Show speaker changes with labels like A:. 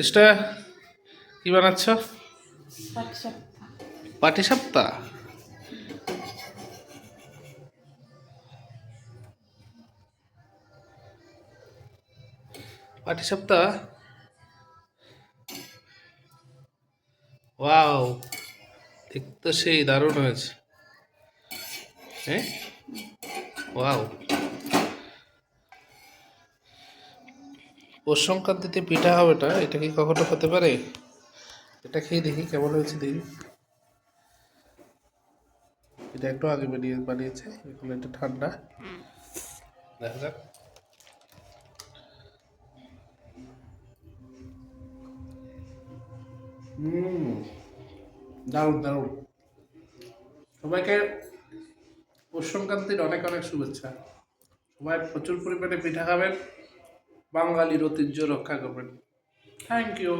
A: এটা কি বানাচ্ছ?
B: পাটিসাপটা।
A: পাটিসাপটা? পাটিসাপটা, ওয়াও, দেখতে সেই দারুণ হয়েছে। হ্যাঁ, ওয়াও। পৌষ সংক্রান্তিতে পিঠা হবে, এটা কি কখনো হতে পারে? এটা খেয়ে দেখি কেমন হয়েছে, দেখি। এটা একটু আগে বানিয়েছে, এখন এটা ঠান্ডা, দেখা যাক। দারুণ দারুণ। সবাইকে পৌষ সংক্রান্তির অনেক অনেক শুভেচ্ছা। সবাই প্রচুর পরিমাণে পিঠা খাবেন, বাঙালির ঐতিহ্য রক্ষা করবেন। Thank you.